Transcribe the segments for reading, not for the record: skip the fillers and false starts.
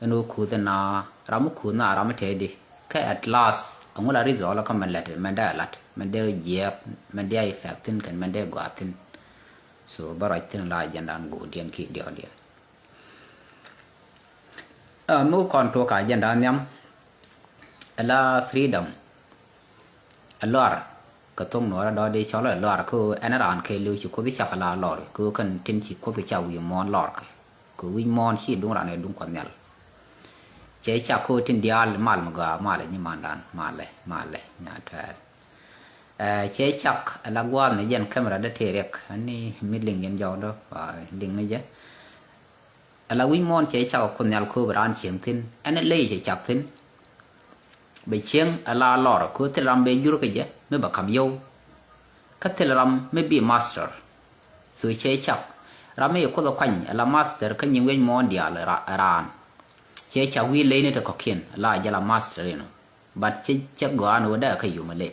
anu khu the na ramu khu na ramu the di ka at last angula rizol ka man let man da lat man de ye man de effect tin kan man de gwatin so barai tin la jandan go dian ki dio dia mu kon to ka jandan nyam la freedom alor ka tong no do de cho la lor ko anaran ke lu chu ko bi cha la lor ko kan tin chi ko bi cha wi mon lor ko wi mon chi dung ra ne dung kon nyal chế cha cô tin dial mal mga mal ni mandan male nya ta chế chắc là qua này dân camera đã thể rek ani midling dân giàu đó và ding này chứ là quý môn chế chắc con nhà cô bran chieng tin anh lấy chế chắc tin bị chieng là lor cô tin làm bên du cái chứ mới bạc cầm dâu các tin làm mới bị master rồi chế chắc làm mấy cô đó quanh là master cái những cái môn dial ran chế cha vi lấy này có kiên là giờ là master rồi, but chế go anh vừa đã cái dùng mà lết,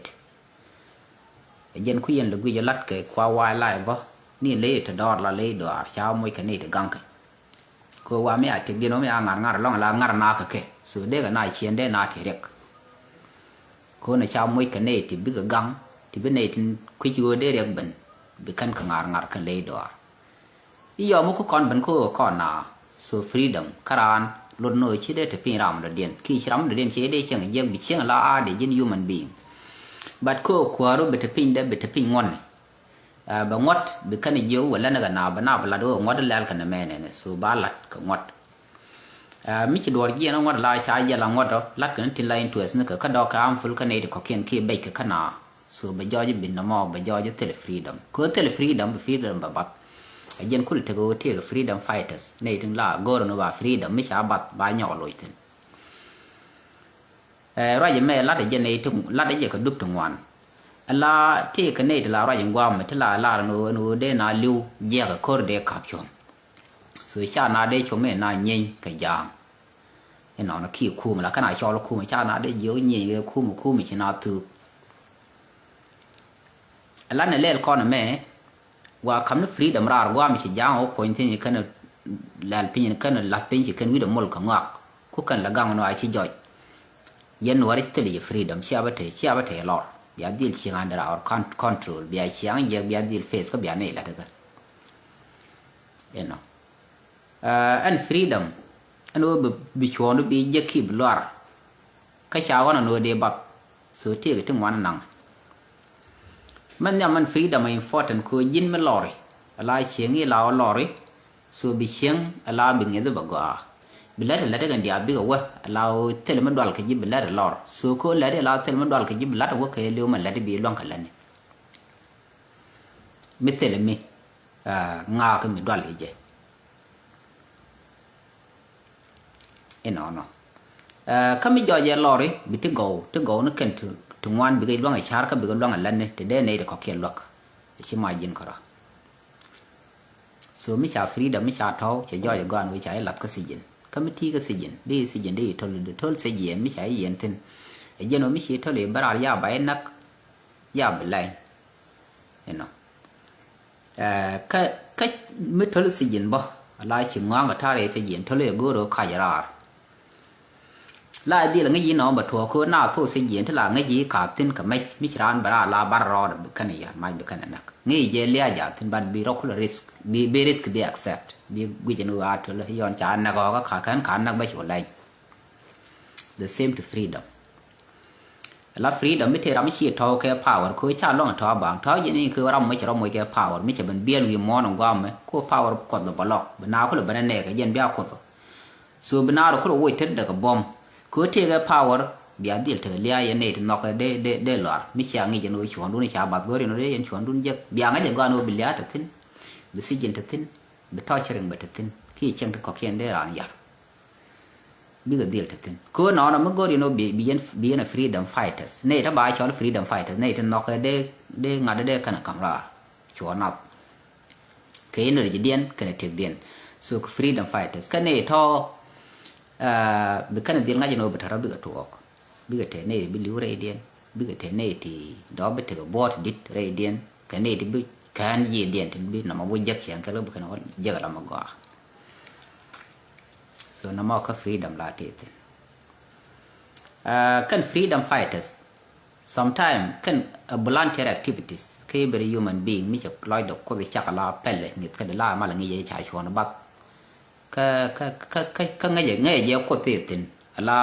dân khuyên là quy giờ lát cái qua vài lại vợ, ni lấy thì đỏ là lấy đỏ, cháu mới cái này thì găng cái, cô qua mấy ai thì đi nó mấy ăn ngar long là ngar na cái, số đấy cái này chiến đấy na thì rek, cô này cháu mới cái này thì biết cái găng, thì bên này thì quy chưa đấy rek bẩn, bị căn cái ngar cái lấy đỏ, bây giờ mới có con bẩn cô con nào, so freedom, karan lột nồi chế để thực hiện làm được điện khi làm được điện chế để chẳng dân bị chẳng là để dân human being but cô qua rồi bị thực hiện ngon bà ngót bị cái này dấu và lên cái nào bà nào là đồ ngót lên cái này này số ba lật cái ngót mấy cái đồ gì nó ngót lại sai giờ là ngót đó lật cái tin lại into nó cái đó cái am full cái này thì có kiện kia bay cái nào số bây giờ bình nó mò bây giờ tele freedom có tele freedom bà bắt dân khu vực có thể freedom fighters này từng là gọi nó là freedom mấy xã bát ba nhỏ lôi tin rồi giờ mẹ lát để dân này tung lát để giờ có đúc tung ngoan là thì cái này là rồi giờ qua mà thì là nó để na lưu giờ có cơ để cáp chọn rồi cha na để cho mẹ na nhanh cái giang cái nó khi khu mà là cái này cho nó khu mà cha na để dưới nhanh khu mà chỉ na từ là này lên con mẹว่าคำนั้นฟรีดำราว่ามีสิ่งอย่างเอาพอยที่นี่กันหลายปีนี่กันหลายปีที่กันวิดมอลของวักคู่กันละกังมันว่าสิ่งย่อยยันวัดที่เลยฟรีดำเชื่อว่าเถอะหลอดบียดดีลเชียงอันเดอร์เอาคอนโทรลบียดเชียงยังบียดดีลเฟสก็บียดนี่แหละทุกคนเห็นเนาะอันฟรีดำอันนู้นบิชวนนู้นบีเยอะขี้บลัวก็ชาวนั้นนู้นเดบับสุดที่ก็ถึงวันนั้นมันเนี่ยมันฟรีดำมันอินฟอร์ตันคือยินมันลอร์อะไรเชียงยี่ลาวลอร์สูบเชียงอะไรบิงเงี้ยตัวบักว่าบิลเลอร์กันเดียบบิกว่าเราเทเลมันดอลกันยิบบิลเลอร์ลอร์สูบก็เลยเราเทเลมันดอลกันยิบบิลเลอร์ว่าเคยเลี้ยวมันเลยบีล่องกันเลยนี่ไม่เทเลมีงากันไม่ดอลเลยเจ้เอ็นเนาะก็ไม่ย่อยลอร์บิที่โก้นึกกันถึงวันบิกล่องไอชาร์ก็บิกล่องกันเลยนี่แต่เดนนี่เด็กเขาเขียนล็อกชิมายินก็รอส่วนมิชาฟรีดำมิชาเท้าจะย่อยก่อนวิจัยหลักก็สิยินก็ไม่ที่ก็สิยินดีทนสิยินมิชายินทินไอ้ยันว่ามิชาทเลยบารายาใบนักยาใบไหลเห็นเนาะก็ไม่ทนสิยินบ่อะไรชิงงางกับท่าเรสิยินทเลยกูรู้ขายราลาดีละงี้น้องบัดทัวคือหน้าสู้สิยินที่ละงี้ขาดทินกับไม่มิชานบาราลาบารอดบุกันนี่ไม่บุกันนักงี้เจเลียจ่าทินบัดบีร็อกคูลริสบีริสก์บี accept บีวิจารณ์ว่าทุลย้อนจานนักก็ขานักไม่ช่วยเลย the same to freedom แล้ว freedom ไม่เท่าเราไม่เชี่ยท้อแค่ power คือชาติล่องท้อบางท้ออย่างนี้คือเราไม่ใช่เราไม่แค่ power ไม่ใช่เป็นเบี้ยวิมอนของว่าไหมคือ power กดแบบบล็อกเป็นน้าคนละเป็นแน่ก็ยันเบี้ยกดส่วนเป็นน้าเราคนละวิ่งทิ้งเด็กกับบอมคือเท่าแค่ power เบี้ยดีเถอะเลี้ยยันนี่ถึงนอกได้หลอดไม่ใช่งี้จะนู้ชวนดูนี่ชาวบ้านก็เรียนรู้ยันชวนดูเยอะเบี้ยงั้นจะก็นู้บิลเลียถึงทิ้งบิสิจินถึงบิทอชเริงบิถึงที่เชิงถึงก็เขียนได้หลายอย่างบิก็ดีถึงคือน้องมันก็เรียนรู้บีนfreedom fighters นี่ถ้าบ่ายชวน freedom fighters นี่ถึงนอกได้งานได้ขนาดกำลังชวนนับเคยนึกจะเดียนขนาดถึงเดียนสุข freedom fighters ก็นี่ท่อบิขนาดเดียนงั้นจะนู้บิทาร์บิก็ถูกบิก็เทนี่บิลิวเรเดียนบิก็เทนี่ที่ดอกบิถึงบอสดิดเรเดียนก็นี่ที่บิkan ye dian tin bi na ma wo jak chen ka lo bu kana wa jak la ma gwa so nó mau cái freedom là thế kan freedom fighters sometimes kan volunteer activities cái every human being mi chak loi dok ko chak la pelle ngit ka la ma la ngi cha chon ba ka ngai ko te tin la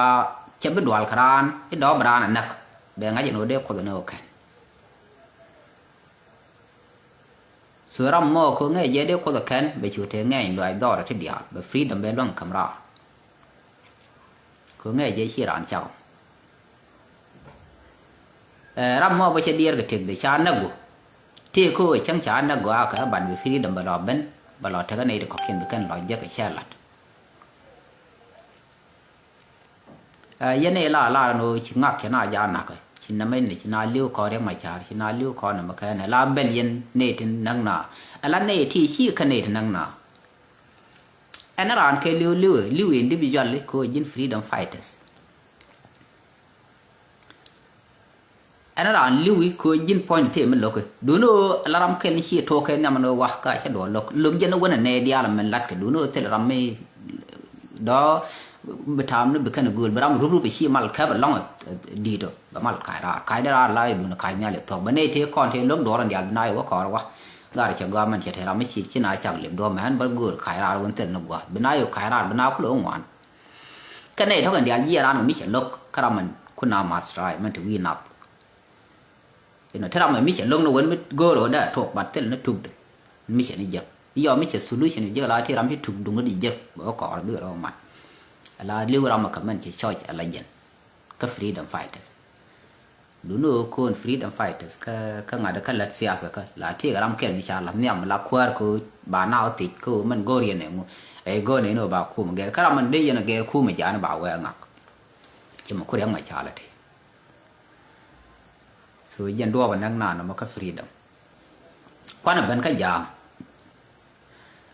che be dwal kran i do bran nak be ngai no de ko no kan so ram mo ko ngai de ko kan be chu te ngai loi do ra te dia be freedom be long kam ra ko ngai chi ran chao ram mo be che dir ga tek de cha naguที่คุยช่างชาญนักว่ากับบันวิฟรีดัมบลอเบนบลอเทกันในขอบเขตกันลอยเยอะกับแช่ลัดยันในลาโนชิงักชนะยานักชินไม่เนี่ยชินาลิ้วคอเรียกไม่ชาชินาลิ้วคอเนี่ยมาแค่เนี่ยลาเบนยันเนตินังนาอะไรเนที่ชี้คะแนนนังนาอันนั้นร้านเคยลิ้วอินดิวิชวลเลยคุยยินฟรีดัมไฟเตอร์อันนั้นลิ้วคือยินพอยน์ที่มันล็อกดูโน่ลารำเคลชี้โทเคนเนี่ยมันว่าก็ใช่ดูล็อกลุงยันวันนั้นเนี่ยเดียร์มันลัดกันดูโน่ที่ลารำไม่ดอไปทำนี่ไปแค่หนึ่งกูไปรำรูปไปชี้มาแค่แบบล่องดีตัวแบบมาขายได้ไล่ดูนะขายเนี่ยเลยถกมันเนี่ยที่ก่อนที่ล้มดอรันเดียร์นายว่าขอว่าก็อาจจะก็มันจะทำไม่ชี้นายจังเหลี่ยมดอมันแบบกูขายร้านวันเต็มหนึ่งว่าเป็นนายขายร้านเป็นนายคุณลุงหวานก็เนี่ยเท่ากันเดียร์ยี่ร้านมันไม่ใช่ล็อกครามันคุณนามาสไตร์มันถึงวินับถ้าเราไม่ใช่ลงนวันไม่ก็รู้ได้ถูกบัตรเต้นนั่นถูกไม่ใช่นี่เยอะย่อไม่ใช่โซลูชันเยอะแล้วที่เราที่ถูกดึงก็ดีเยอะบอกก่อนเรื่องเราหมดแล้วเรื่องเรามาคำมันจะช่วยอะไรเย็นก็ freedom fighters ดูโน่คน freedom fighters ก็งานเด็กก็เลือดเสียสักแล้วที่เราเขียนวิชาเราเนี่ยมันละควรคือบานาติดคือมันก็เรียนเนี่ยไอ้ก็เนี่ยโน่บ่าวคู่มันเกลก็เรามันได้ยันเกลคู่มันจานบ่าวเวงักจะมาคุยเรื่องไม่ชาเลยทีsoยันดัววันนั่งนานมันก็ freedom ควันเป็นก็ยาง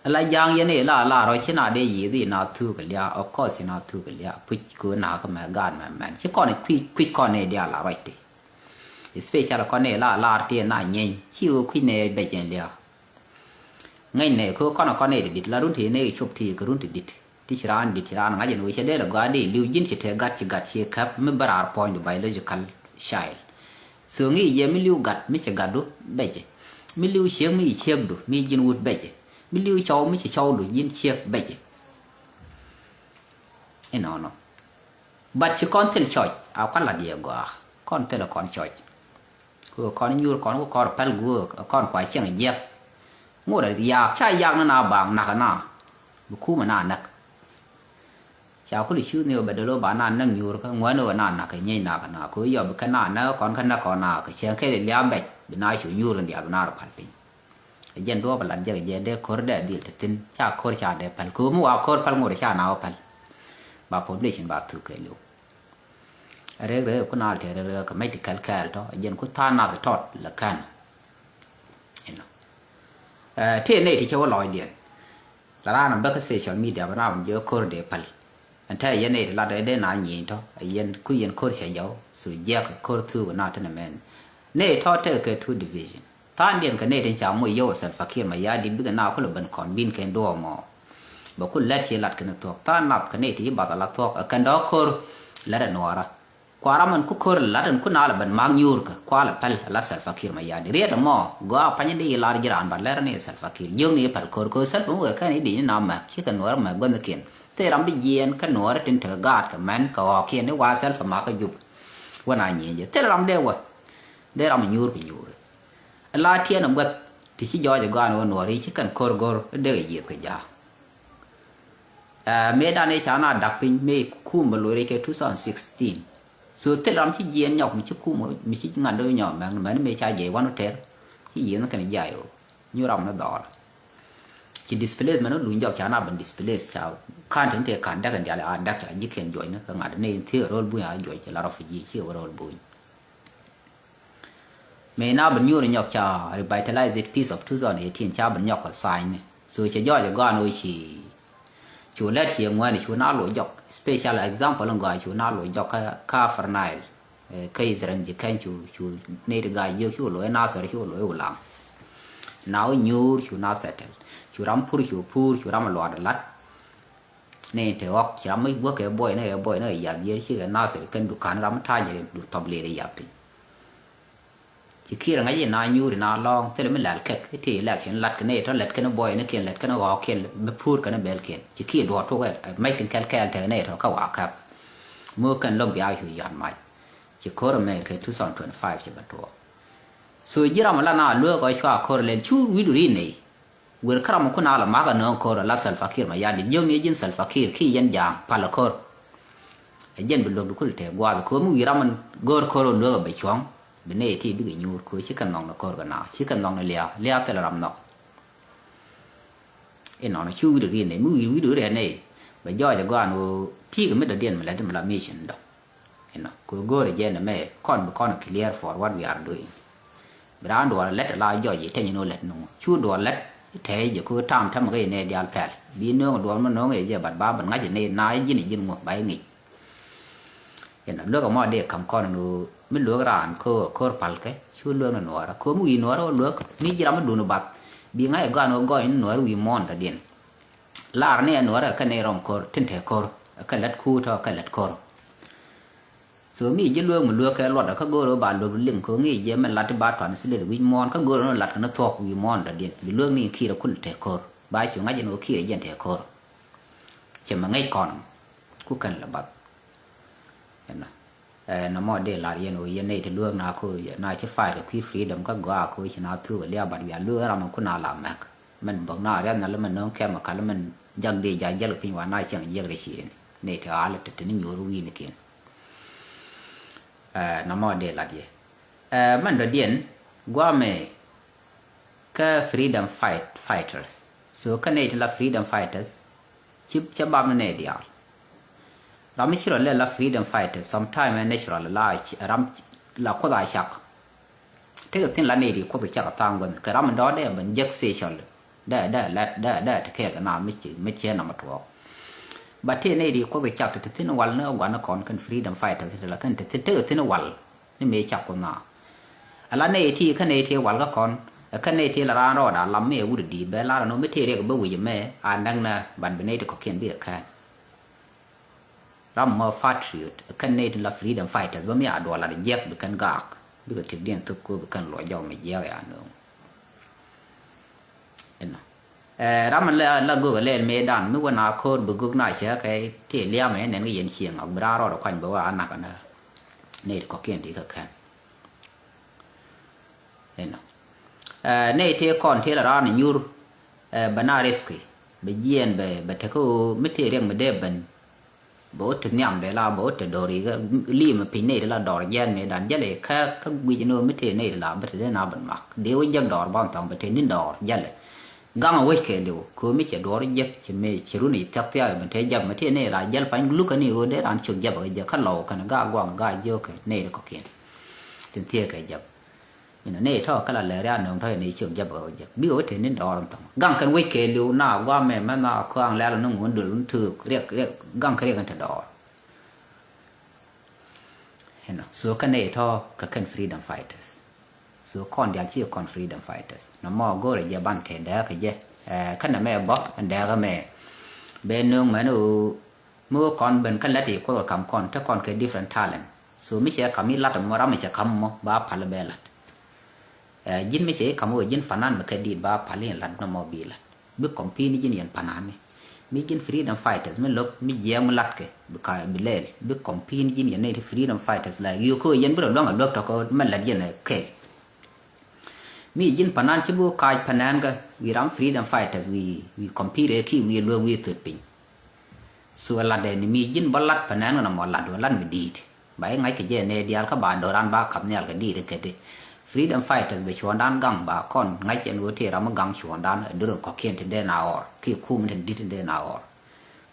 อะไรยางยันเนี่ยล่าเราชนะได้ยี่ดีน่าทุกข์เลยเอาข้อสิน่าทุกข์เลยพุทธกูน่าก็มาการมันชิคอนคุยก่อนเนี่ยเดียร์ละไรตี special ก่อนเนี่ยล่าเตียน่าเงี้ยชิวคุยเนี่ยเบจเลยไงเนี่ยคือก่อนเนี่ยดิดละรุ่นที่เนี่ยชอบที่ก็รุ่นที่ดิดที่ชราอันงั้นยันวิเศษเด้อละก็ได้ลิวยินที่เธอกัดครับไม่บราร์ point biological child so ngi ye mi liu gat mi che gadu beje mi liu chieng mi chieng du mi jin wut beje mi liu chau mi che chau du jin chieng beje no but chi con tel choi a kan la dia go con tel con choi ko con nyur con ko pel gu con kwai chieng ye ngo da ya cha yang na bang na kana bu khu ma na nak chào có lịch sử nhiều bây giờ bạn ăn nâng nhiều cái ngoài nữa ăn là cái nhây nào cái nào cứ giờ cái nào nó còn nào cái xe cái để liam bạch bên này chủ nhiều rồi điệp nào phải pin cái dân đó bạn làm gì cái dân đấy có để đi thì tin cha có cha để phải cứ mua có phải mua để cha nào phải bà population bà thử cái liệu rồi có nào thì rồi cái mấy cái đó dân có than nào cái thọt là can thế này thì cho loại điện là ra nằm đó cái social media bạn nào giờ có để phải anh thấyยันเนี่ยเราได้นานยินท้อยันคุยยันโคตรเสียยาวสุดยากโคตรทูกันน่าจะนั่นแม่เนี่ยท้อเธอเกิด two division ท่านเดียนกันเนี่ยถึงจะมวยโย่สันฟักเขียนมายาดิบกันน่าคนละบันคอนบินกันดัวมอบอกคุณเล็ดเชียร์ลัดกันตัวท่านนับกันเนี่ยที่บัตรลัดตัวกันดอกโคตรลัดนัวระกว่าเรามันคุโคตรลัดกันคุณน่าละบันมังยูร์กกว่าละพัลลัดสันฟักเขียนมายาดิเรียดมอก็ปัญญาดีลาร์จรานบัตรแล้วเนี่ยสันฟักเขียนยุ่งเนี่ยพัลโคตรก็สันผมว่าแค่นี้ดีนี่น้ำมาคิดกันนัวระมาบันตะเกียนแต่เราไม่เย็นกันหนูเราถึงเถอะกาดกับมันก็เขียนได้ว่าเซลฟ์มาก็ยุบว่าน่าเย็นแต่เราไม่ได้ว่าได้เราไม่ยูร์ไปยูร์ลาเทียนมันก็ที่ชี้ย้อยจะกานว่าหนูที่ชี้กันโคร์กอร์ได้เยอะกันยาเมื่อดานในชาหน้าดักเป็นเมื่อคู่มาลุยในแค่2016สุดที่เราที่เย็นหยอกมีชี้คู่มีชี้งานด้วยหยอกมันไม่ใช่ใหญ่วันนั้นเท่าที่เย็นนั่นกันใหญ่ยูเราไม่ดอที่ display มันลุ้นยอกชาหน้าเป็น display ชาวข้านถึงเทขันได้กันอย่างไรดักจะยิ่งเขียนจ่อยนะก็งานในที่โรลบุยหาจ่อยจะลาเราฝึกยี่เชื่อว่าโรลบุยเมื่อน้าเป็นยูในยอกชา revitalized piece of 2018ชาเป็นยอกกับไซน์เนี่ยส่วนจะย่อยจะก้อนโดยชีชูเล็ดเชียงวันชูน้าหลวยยอก special example ลงก่อนชูน้าหลวยยอกค่าฟร์ไนล์เคยจะรันจิแค่ชูในเรื่องการยกชูหลวยน้าสวยชูหลวยอุลังน้ายูชูน้าเซตชูรำพูดชูรำหลอดลัด nên thì học chỉ làm mấy bữa cái boy nó giờ gì chứ cái nào sẽ cần đủ khán làm thay gì đủ tập lệ để yapin chỉ khi là ngay gì nào nhu thì nào long thế là mình làm cái thì là chuyện lật cái này nó lật cái nó boy nó kia lật cái nó gõ kia bếp phun cái nó bel kia chỉ khi đồ thôi mấy tiếng kel thế này thôiเขาว่าครับเมื่อกันลงไปเอาอยู่ยันใหม่chỉ có là mấy cái 2025 chỉ bắt đầu so giờ mà là nào lúa cái chua có lên chú video này vừa khá là con nào là má cái nón có là sel fakir mà gia đình dương này dân sel fakir khi dân giang pala có dân bình luận được cái qua có mua gì ra mình gor có lúa cái bị choáng bên này thì bị nhiều có chỉ cần nón là có cái nào chỉ cần nón là lia thì là làm nọ cái nón là chú video này mua video này bây giờ thì qua nó thì cái mấy đầu tiên mà làm mission đó có go để dân này con clear for what we are doing bữa đó let là do gì thế như let nó chú đồ let thế giờ cứ tham cái này đi alpha bí nữa đồ mà nó người giờ bật ba bật ngay giờ này nãy gì này gì một bài nghỉ hiện là lúc mà để cầm con nó mới lúa ra ăn cơ pal cái chú lúa nó ra cơ mui nó lúa mi chỉ làm đồ nó bật bí ngay cái nó gọi nó là mòn ra điện là này nó ra cái này rong cơ thiên thể cơ cái let khu thôi cái let cơ số mi chỉ lúa cái lọt các gỗ bà lúa lưng có nghĩ giờ mình lát ba toàn sẽ để mòn các gỗ nó lát nó thọc mòn ra điện vì lúa này khi nó cũng thể cơ bài chúng ngay nó khi là thể cơ chỉ mà ngay còn cũng cần là bật nó mà để là yên này thì lúa nào cô này chỉ phải được khi freedom các gỗ cô chỉ nào thưa lia bật vì lúa ra mà cũng nào làm mắc mình bằng nào ra là mình nó kem mà cả là mình dần đi dài dần pin và này chẳng dần để xí này thì là thì nó nhiều ruin này kia nó mà để là gì mình đã điền qua mẹ cái freedom fighters so cái này là freedom fighters chip ba mươi này đi àเราไม่ใช่เราเล่นละ freedom fighters sometimes ไม่ใช่เราละรำเราก็ได้ชักถ้าเกิดที่เราเนี่ยดีก็ไปชักต่างกันก็รำมันได้ได้มันยักษ์เสียชนได้ที่แค่กันน้ำไม่เชื่อน้ำมันถูกบัดที่นี่ดีก็ไปจับแต่ที่นวันเนื้อวันก่อนกันฟรีดัมไฟแต่ที่ละกันแต่ที่นวันนี่ไม่จับคนน่ะอะไรในที่ขันในที่วันก็ก่อนขันในที่ละร้านรอดลำไม่วุ้ดีเบลล่าโน้ไม่ที่เรียกบ่าวยังแม่อ่านดังนะบันเป็นในที่ก็เขียนเบี้ยแค่รำมาฟาดชีวิตขันในที่ละฟรีดัมไฟแต่ว่าไม่อาจดูอะไรเย็บบุกันกากบุกันถึงเดียนทุกคนบุกันลอยยาวไม่เยอะอย่างนึงเห็นไหมra mình là gửi lên mê đàn mới quan nào khôn bực gục này sẽ cái thì lia mấy nên cái hiện chieng ở bra rồi khoanh bảo anh nạp anh này có kiện thì thực hành nên này thì còn thì là ra này như banareski bây giờ bây thế cô mấy thì riêng mà để bên bố thực nhầm để là bố thực đồ thì cái li mà pin này là đỏ gen này đàn gen này các quy trình mấy thì này là bây giờ nào bên mặc nếu dân đỏ bằng tầm bây giờ nên đỏ gen này gang away ke do ko mi che do je che me che ru ni tak ya ban te jab ma te ne la jal pan lu ka ni o de an chung jab ga kha lo kan ga gwang ga jo ke ne ko ken tin tie ke jab ni ne tho ka la le ra no tho ni chung jab ga je bi o te ne do ram tong gang kan we ke lu na wa me ma na ko ang la no ngun du lu thu riek gang ka riek kan te do hena so ka ne tho ka kan freedom fighters so con dia chi con freedom fighters nó mò go le ban the da ke je khana me bo da ga me bên nương mà nó mua con bên kan la thì có cầm conถ้า con cái different talent so mi che kam mi lat mo ra mi che kam mo ba phal be lat jin mi che kam o jin fanan ma ke dit ba phal lat no mo bi lat bi kompi ni jin yan panan ni mi jin freedom fighters mi lok mi je mo lat ke bi ka bi lel bi kompi ni jin yan ne freedom fighters la yu ko yen bro lo nga dok to ko man la yen ke mi jin panan chibu kai panan ga we ram freedom fighters we compete ki we lo we third pin so la de ni mi jin balat panan na mo la do lan mi dit bai ngai ke je ne dial ka ba do ran ba kham ne ga di de ke de freedom fighters be chon dan gang ba kon ngai chen wo the ram gang chon dan do ko kien tin de na or ki kum tin dit tin de na or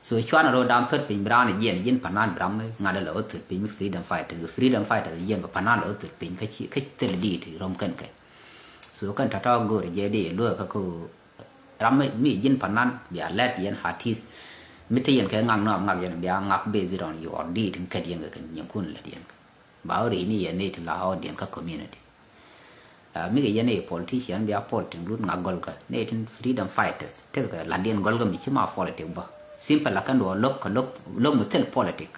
so chon ro dam third pin bra ni jin panan bram nga de lo third pin freedom fighters yen ba panan lo third pin ka chi ka te di ti rom kan ke so kan ta go je de lo ka ko ram mi jin panan bia let yen hatis mi te yen ka ngang no ngak yen bia ngak be zi ron yo di tin ka yen ka nyen kun la yen ba ri ni yen ne ti la ho den ka community mi ga yen ne politician bia pol tin lut ngak gol ka ne tin freedom fighters te ka la den gol ga mi chi ma fol te ba simple là cái đồ lúc một tên politic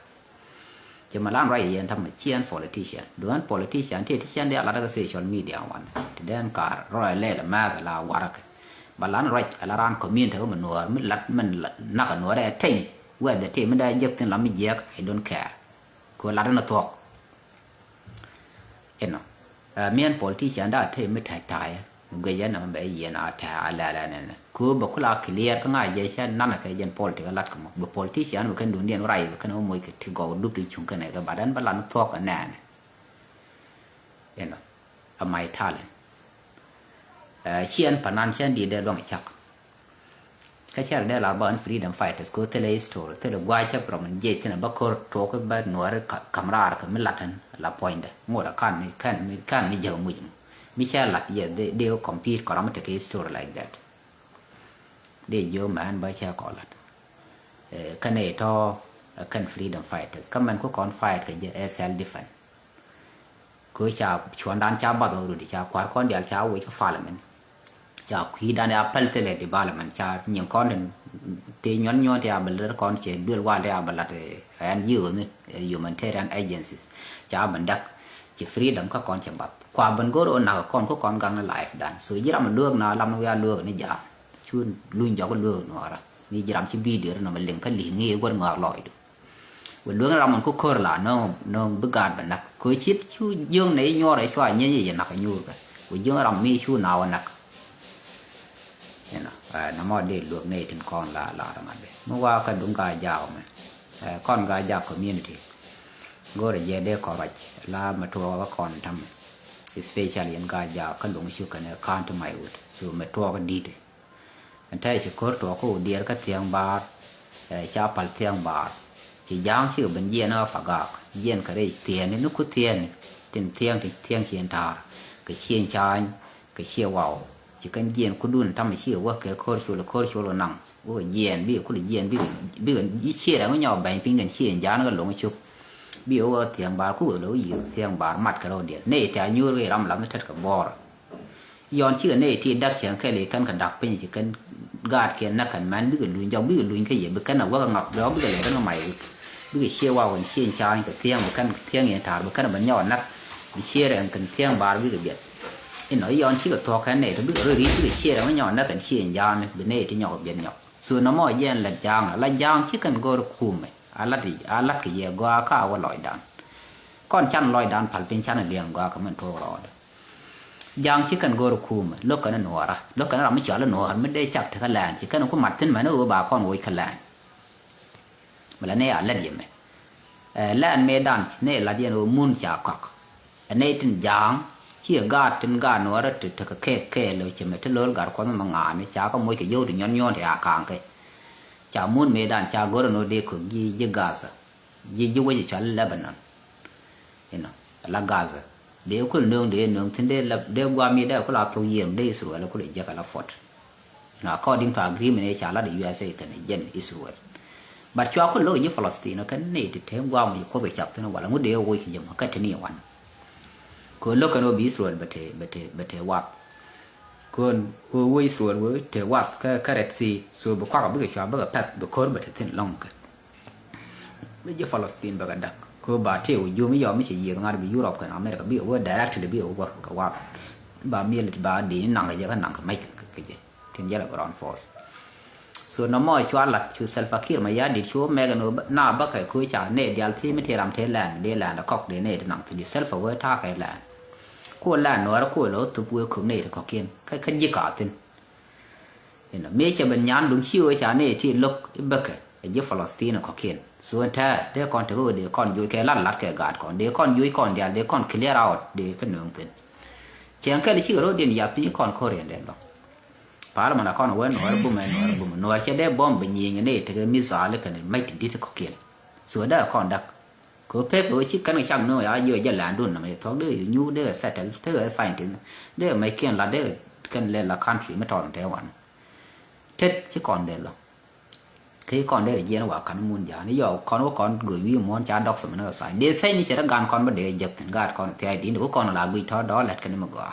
chứ mà làm vậy hiện thầm chiên politician đối với politician thì chiên để là cái social media one thì đến cả rồi lên là mà là warak bà làm right là ran community của mình nắc ở nữa đây thấy where the team đây giật tiền làm gì I don't care cô là nó thuộc you know miền politician đã thấy mới thay người dân nằm bây giờ nó thay là này cô bảo cô là clear cái ngày giờ xem năn cái dân political lát cái một politician một cái đối điện right cái nó mới cái thì go đúc đi chung cái này cái bà đánh bà làm thuộc cái này you know my talent chiên bản năng chiên đi để long chắc cái chiên đây là bọn freedom fighters có tele story tele quay chấp rồi mình dễ thế là bắc cô trộn cái bên nuôi camera cái mình lật là point ngồi là can ni giờ mui Michelle like yeah they compete có một cái story like that they vô mà anh bây giờ có là cái này to cái freedom fighters các bạn có con fight cái self defense cứ chào chuẩn đàn chào bắt đầu rồi chào quạt con đèn chào với cái parliament chào khi đàn apple tele development chào những con thì nhon thì abel con chỉ đưa qua đây abel là anh humanitarian agencies chào mình đặt chỉ freedom các con chẳng bắt qua bên gỗ nào con có con gang life đàn số gì làm lương nào làm nó lương này giả chú luôn cho con lương nó ra như làm chỉ video nó mình liền cái liền nghe quân ngọt lòi được quân lương làm mình có cơ là nó bức gạt mình nè cứ chít chú dương này nho để cho như vậy nè cái nhu cái quân dương làm mi chú nào nè nó mà để luộc này thì con là làm ăn đấy nó qua cái đúng cái giàu mà con cái giàu community gọi là gì để có vậy là mà thua các con thầm especially in cái giàu cái lũng xíu cái này can't to my wood so mà thua cái đi anh thấy chỉ có thua có đi cái tiếng bar cha pal tiếng bar chỉ giang xíu bên dưới nó phải gạt dưới cái đấy tiền nó có tiền tiếng hiện thà cái chiên chai cái chiên vào chỉ cần diện có đun thăm chiên qua cái khơi chuột là nặng với diện ví dụ có diện ví dụ chiên là nó nhỏ bánh pin gần chiên giá nó lủng chụp ví dụ tiếng bà cũng ở đâu gì tiếng bà mặt cái đầu điện này thì như cái làm nó thật cả bò yon chỉ này thì đặc chẳng cái này cần đặc bên chỉ cần gạt cái nó cần man ví dụ lùi cái gì biết cái nào qua ngọc đó biết cái này nó mày biết chiên vào còn chiên chai cái tiếng một căn tiếng hiện thà một cái là bánh nhỏ nát bị chiên rồi cần tiếng bà biết được nói yon chỉ có thọ cái này thì biết rồi đi cái chia nó nhỏ nó cần chia giang này bên này thì nhỏ bên nhỏ xưa nó mọi gen là giang chỉ cần go được khum này alat cái gì go cả vào lòi đàn con chăn lòi đàn phật bên chăn liền go cái mình thua rồi giang chỉ cần go được khum lúc cái nó nổ ra lúc cái nó làm mấy chỗ nó nổ mới đây chặt cái làn chỉ cần nó có mặt trên mà nó ở bà con ngồi cái làn mà là này là điểm này làn mê đàn này là điểm ở muôn chả cọc này trên giang chỉ gạt trên gạt nó rất là cái lời chỉ mà cái lối gạt con mà ngã này chả có mấy cái dâu thì nhon thì càng cái chả muốn mấy đàn chả gọi nó đi cùng gì Gaza gì cái cho Lebanon you know là Gaza nếu có nương thì đây là nếu qua mấy đây có là tôi yên đây Israel là có để cho cái là phật nó according to agreement này chả là để USA cái này dân Israel but cho có lỗi như Palestine nó cái này thì thêm qua mà có việc chặt thì nó bảo là muốn điều quay cái gì mà cái thế này hoàn cô lúc nó bị sụt bật wap con quay sụt với thế wap cái Red Sea so bữa qua bữa cho bữa pet bữa con bật thiên long cái bây giờ Palestine bữa đặc cô bà theo dù mấy giờ mấy chuyện gì ngay bị Europe cái America bị over directly bị over cái wap bà miền bà đi nặng cái nặng cái mấy cái gì thiên gia là ground force so nó mọi cho là chú Salva Kiir mà giá đi chú mega nó na bắc cái cuối trả nè đi thì mới làm thế là nó cọc để nè nặng thì Salva với tha cái là cô là nó cô lỗ tụi vui không nè có kiên cái gì cả tin nên là mấy cái bên nhàn đúng chiêu trả nè thì lúc bắc cái gì Palestine có kiên so ta để con thử để con vui cái lát cái gạt con để con vui con để con clear out để cái nương tin chẳng cái chỉ có điện giáp như con Korean đấy đó para mana con wen no che de bom be nyi ne te mi sa le kan mai ti te ko kien so da con dak ko pe ko chi kan chang no ya yo ya lan dun na me thok de nyu de settle te sign tin de mai kien la de kan le la country me ton te wan tet chi con de lo cái con đây là gì nó bảo cắn muôn giá nếu giờ con gửi vi món cha đọc xong nó sai để xây như thế đó gan con bắt để giật gạt con thì ai đi nữa con là gửi thọ đó là cái này mà gọi